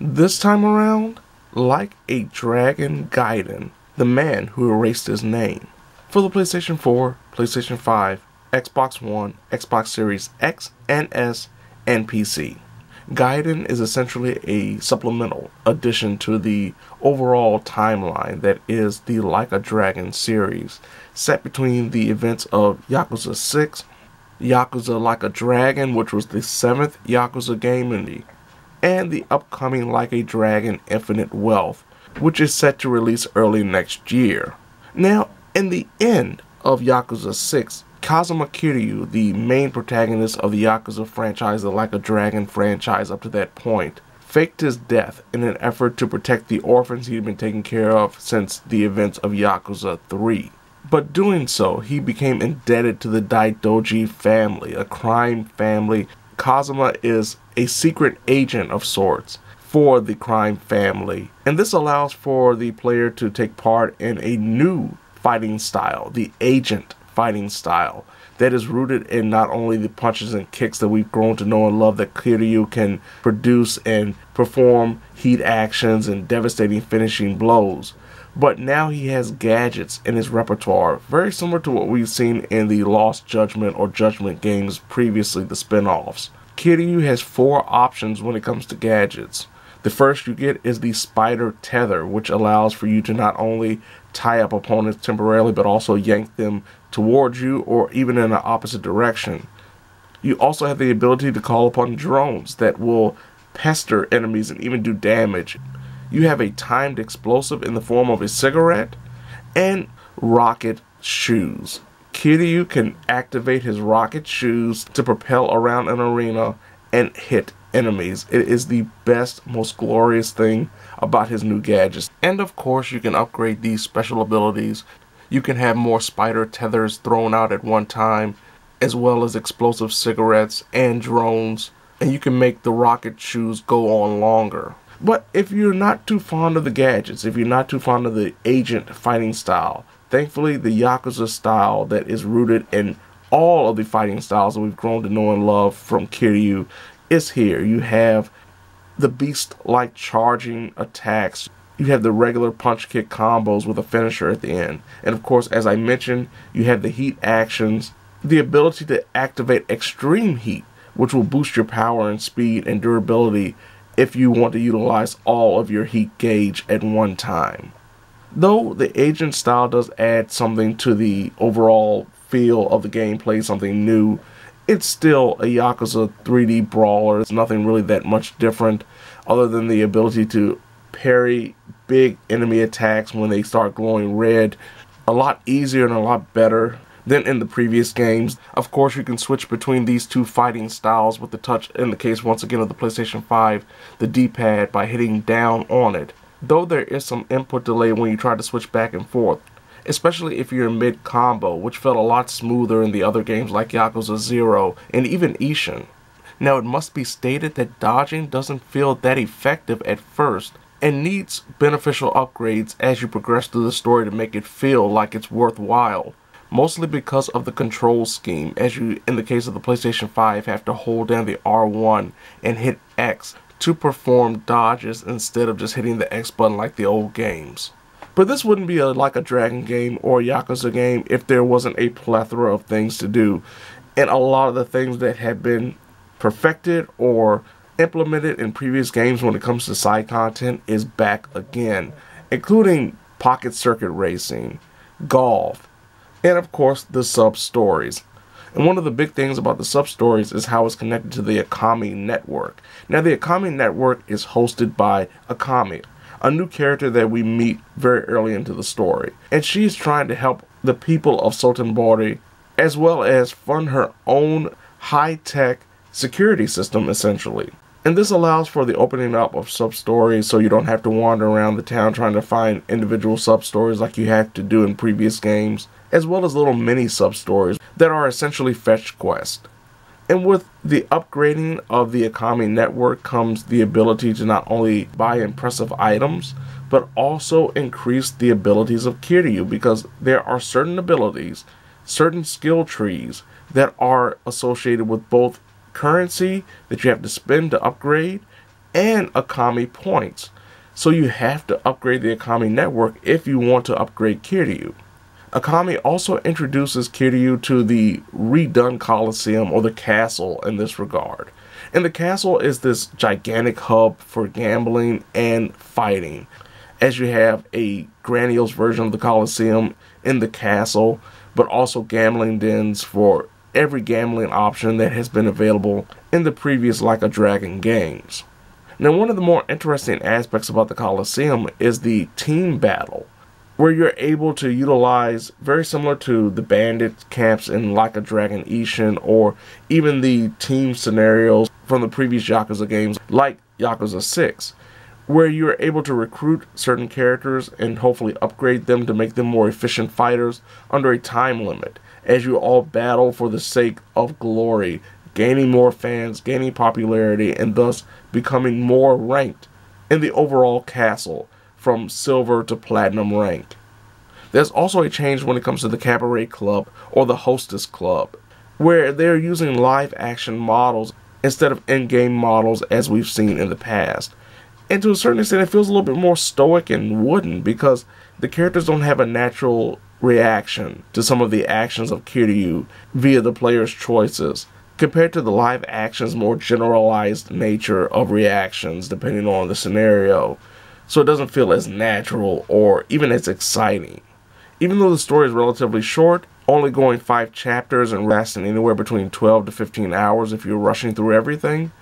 This time around, like a Dragon Gaiden, the man who erased his name. For the PlayStation 4, PlayStation 5, Xbox One, Xbox Series X and S, and PC. Gaiden is essentially a supplemental addition to the overall timeline that is the Like a Dragon series, set between the events of Yakuza 6, Yakuza Like a Dragon, which was the 7th Yakuza game and the upcoming Like a Dragon Infinite Wealth, which is set to release early next year. Now, in the end of Yakuza 6, Kazuma Kiryu, the main protagonist of the Yakuza franchise, the Like a Dragon franchise up to that point, faked his death in an effort to protect the orphans he'd been taking care of since the events of Yakuza 3. But doing so, he became indebted to the Daidoji family, a crime family. Kazuma is a secret agent of sorts for the crime family, and this allows for the player to take part in a new fighting style, the agent fighting style, that is rooted in not only the punches and kicks that we've grown to know and love that Kiryu can produce and perform heat actions and devastating finishing blows, but now he has gadgets in his repertoire, very similar to what we've seen in the Lost Judgment or Judgment games previously, the spin-offs. Kiryu has 4 options when it comes to gadgets. The first you get is the Spider Tether, which allows for you to not only tie up opponents temporarily, but also yank them towards you or even in the opposite direction. You also have the ability to call upon drones that will pester enemies and even do damage. You have a timed explosive in the form of a cigarette and rocket shoes. Kiryu can activate his rocket shoes to propel around an arena and hit enemies. It is the best, most glorious thing about his new gadgets. And of course, you can upgrade these special abilities. You can have more spider tethers thrown out at one time, as well as explosive cigarettes and drones. And you can make the rocket shoes go on longer. But if you're not too fond of the gadgets, if you're not too fond of the agent fighting style, thankfully the Yakuza style that is rooted in all of the fighting styles that we've grown to know and love from Kiryu is here. You have the beast-like charging attacks. You have the regular punch-kick combos with a finisher at the end. And of course, as I mentioned, you have the heat actions, the ability to activate extreme heat, which will boost your power and speed and durability if you want to utilize all of your heat gauge at one time. Though the agent style does add something to the overall feel of the gameplay, something new, it's still a Yakuza 3D brawler. It's nothing really that much different other than the ability to parry big enemy attacks when they start glowing red. A lot easier and a lot better than in the previous games. Of course, you can switch between these two fighting styles with the touch, in the case once again of the PlayStation 5, the D-pad, by hitting down on it. Though there is some input delay when you try to switch back and forth, especially if you're in mid-combo, which felt a lot smoother in the other games like Yakuza 0 and even Ishin. Now, it must be stated that dodging doesn't feel that effective at first and needs beneficial upgrades as you progress through the story to make it feel like it's worthwhile. Mostly because of the control scheme, as you, in the case of the PlayStation 5, have to hold down the R1 and hit X to perform dodges instead of just hitting the X button like the old games. But this wouldn't be like a Dragon game or a Yakuza game if there wasn't a plethora of things to do. And a lot of the things that have been perfected or implemented in previous games when it comes to side content is back again, including pocket circuit racing, golf, and of course the sub-stories. And one of the big things about the sub-stories is how it's connected to the Akami network. Now, the Akami network is hosted by Akami, a new character that we meet very early into the story. And she's trying to help the people of Sotenbori, as well as fund her own high-tech security system, essentially. And this allows for the opening up of sub-stories so you don't have to wander around the town trying to find individual sub-stories like you had to do in previous games, as well as little mini sub-stories that are essentially fetch quests. And with the upgrading of the Akami network comes the ability to not only buy impressive items, but also increase the abilities of Kiryu, because there are certain abilities, certain skill trees that are associated with both currency that you have to spend to upgrade and Akami points. So you have to upgrade the Akami network if you want to upgrade Kiryu. Akami also introduces Kiryu to the redone Coliseum, or the castle in this regard. And the castle is this gigantic hub for gambling and fighting, as you have a grandiose version of the Coliseum in the castle, but also gambling dens for every gambling option that has been available in the previous Like a Dragon games. Now, one of the more interesting aspects about the Coliseum is the team battle, where you're able to utilize, very similar to the bandit camps in Like a Dragon Ishin, or even the team scenarios from the previous Yakuza games like Yakuza 6, where you're able to recruit certain characters and hopefully upgrade them to make them more efficient fighters under a time limit, as you all battle for the sake of glory, gaining more fans, gaining popularity, and thus becoming more ranked in the overall castle, from silver to platinum rank. There's also a change when it comes to the Cabaret Club, or the Hostess Club, where they're using live action models instead of in-game models as we've seen in the past. And to a certain extent, it feels a little bit more stoic and wooden, because the characters don't have a natural reaction to some of the actions of Kiryu via the player's choices, compared to the live action's more generalized nature of reactions depending on the scenario. So it doesn't feel as natural or even as exciting. Even though the story is relatively short, only going 5 chapters and lasting anywhere between 12 to 15 hours if you're rushing through everything,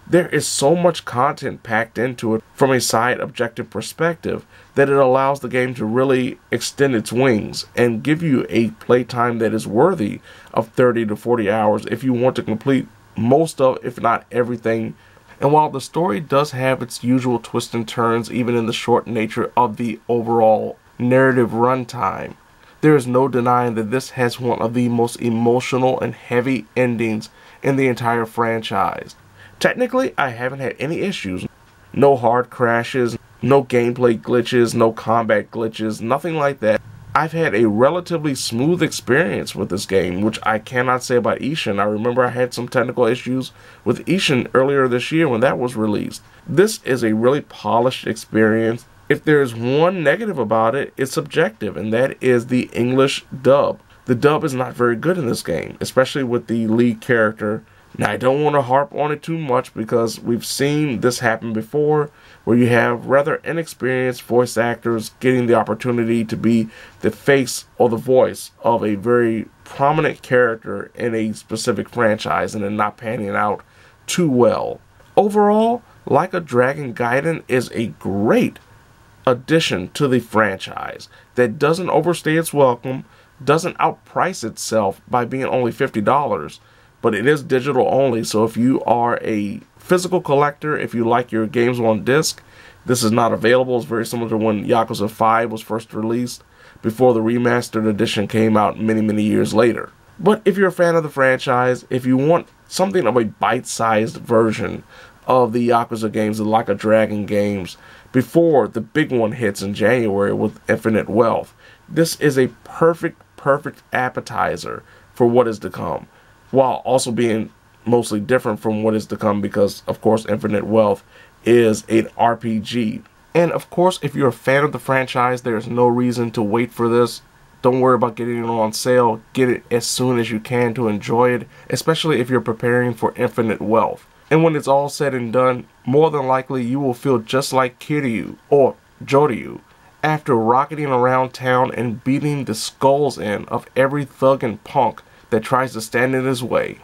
there is so much content packed into it from a side objective perspective that it allows the game to really extend its wings and give you a playtime that is worthy of 30 to 40 hours if you want to complete most of, if not everything. And while the story does have its usual twists and turns, even in the short nature of the overall narrative runtime, there is no denying that this has one of the most emotional and heavy endings in the entire franchise. Technically, I haven't had any issues. No hard crashes, no gameplay glitches, no combat glitches, nothing like that. I've had a relatively smooth experience with this game, which I cannot say about Ishin. I remember I had some technical issues with Ishin earlier this year when that was released. This is a really polished experience. If there's one negative about it, it's subjective, and that is the English dub. The dub is not very good in this game, especially with the lead character. Now, I don't want to harp on it too much, because we've seen this happen before, where you have rather inexperienced voice actors getting the opportunity to be the face or the voice of a very prominent character in a specific franchise and then not panning out too well. Overall, Like a Dragon Gaiden is a great addition to the franchise that doesn't overstay its welcome, doesn't outprice itself by being only $50, but it is digital only. So if you are a physical collector, if you like your games on disc, this is not available. It's very similar to when Yakuza 5 was first released before the remastered edition came out many years later. But if you're a fan of the franchise, if you want something of a bite-sized version of the Yakuza games, the Like a Dragon games, before the big one hits in January with Infinite Wealth, this is a perfect appetizer for what is to come, while also being mostly different from what is to come, because of course Infinite Wealth is an RPG. And of course, if you're a fan of the franchise, there's no reason to wait for this. Don't worry about getting it on sale. Get it as soon as you can to enjoy it, especially if you're preparing for Infinite Wealth. And when it's all said and done, more than likely you will feel just like Kiryu, or Joryu, after rocketing around town and beating the skulls in of every thug and punk that tries to stand in his way.